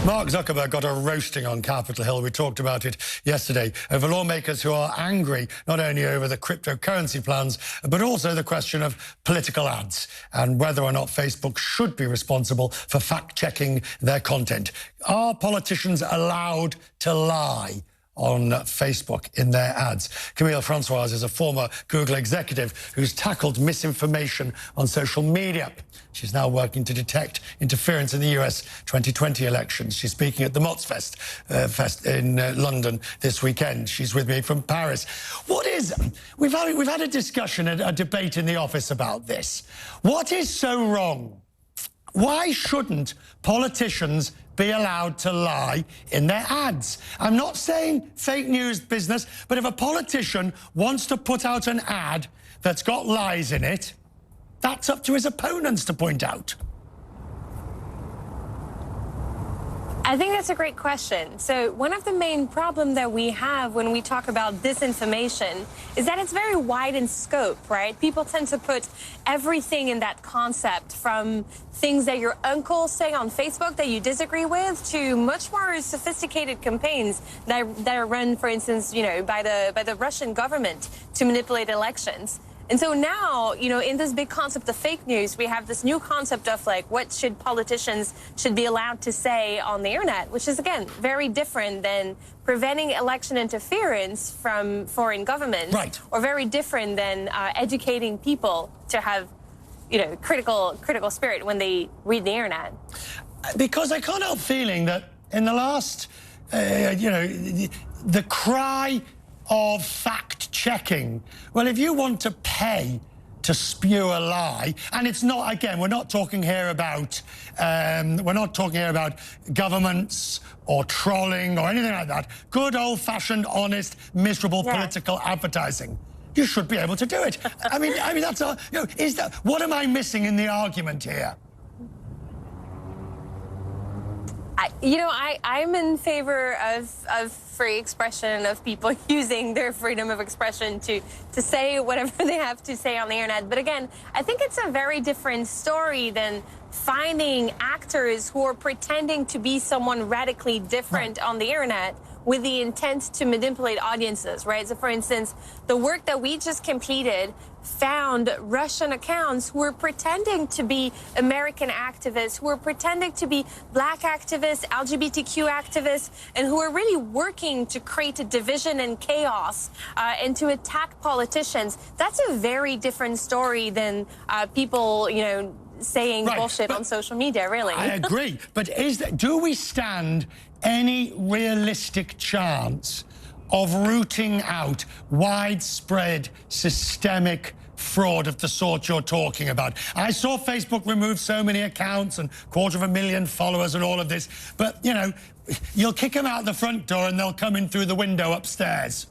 Mark Zuckerberg got a roasting on Capitol Hill. We talked about it yesterday over lawmakers who are angry not only over the cryptocurrency plans, but also the question of political ads and whether or not Facebook should be responsible for fact-checking their content. Are politicians allowed to lie on Facebook in their ads? Camille, Francois is a former Google executive who's tackled misinformation on social media. She's now working to detect interference in the US 2020 elections. She's speaking at the Mott's Fest in London this weekend. She's with me from Paris. We've had a discussion, a debate in the office about this. What is so wrong? Why shouldn't politicians be allowed to lie in their ads? I'm not saying fake news business, but if a politician wants to put out an ad that's got lies in it, that's up to his opponents to point out. I think that's a great question. So one of the main problems that we have when we talk about disinformation is that it's very wide in scope, right? People tend to put everything in that concept, from things that your uncle say on Facebook that you disagree with to much more sophisticated campaigns that are run, for instance, by the Russian government to manipulate elections. And so now, in this big concept of fake news, we have this new concept of what should politicians be allowed to say on the internet, which is, again, very different than preventing election interference from foreign governments, right, or very different than educating people to have, critical spirit when they read the internet. Because I can't help feeling that in the last, the cry of fact-checking. Well, if you want to pay to spew a lie, and it's not, again, we're not talking here about governments or trolling or anything like that. Good old-fashioned, honest, miserable political advertising. You should be able to do it. I mean that's a, what am I missing in the argument here? I'm in favor of free expression, of people using their freedom of expression to say whatever they have to say on the internet. But again, I think it's a very different story than finding actors who are pretending to be someone radically different on the internet with the intent to manipulate audiences, right? So, for instance, the work that we just completed found Russian accounts who were pretending to be American activists, who were pretending to be Black activists, LGBTQ activists, and who are really working to create a division and chaos and to attack politicians. That's a very different story than people, saying bullshit on social media, really. I agree. But do we stand any realistic chance of rooting out widespread systemic fraud of the sort you're talking about? I saw Facebook remove so many accounts and 250,000 followers and all of this, but, you'll kick them out the front door and they'll come in through the window upstairs.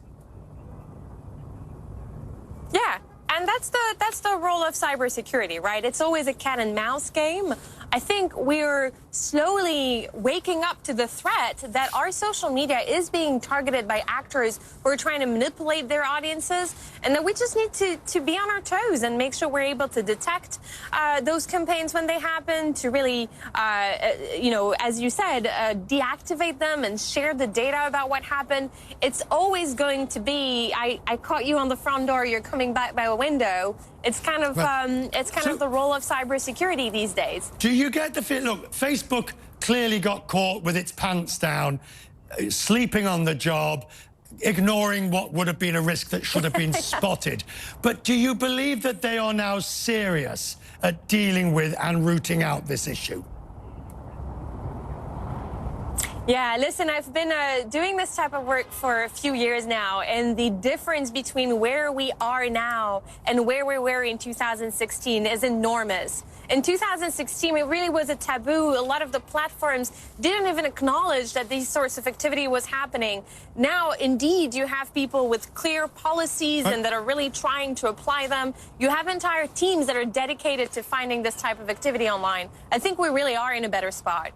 Yeah. And that's the role of cybersecurity, right? It's always a cat and mouse game. I think we're slowly waking up to the threat that our social media is being targeted by actors who are trying to manipulate their audiences, and that we just need to be on our toes and make sure we're able to detect those campaigns when they happen, to really, as you said, deactivate them and share the data about what happened. It's always going to be, I caught you on the front door, you're coming back by a window. It's kind of the role of cybersecurity these days. Do you get the feel? Look, Facebook clearly got caught with its pants down, sleeping on the job, ignoring what would have been a risk that should have been spotted. But do you believe that they are now serious at dealing with and rooting out this issue? Yeah, listen, I've been doing this type of work for a few years now, and the difference between where we are now and where we were in 2016 is enormous. In 2016, it really was a taboo. A lot of the platforms didn't even acknowledge that these sorts of activity was happening. Now, indeed, you have people with clear policies and that are really trying to apply them. You have entire teams that are dedicated to finding this type of activity online. I think we really are in a better spot.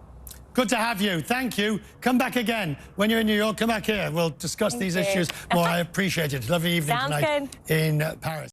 Good to have you. Thank you. Come back again. When you're in New York, come back here. We'll discuss these issues more. I appreciate it. Lovely evening tonight in Paris.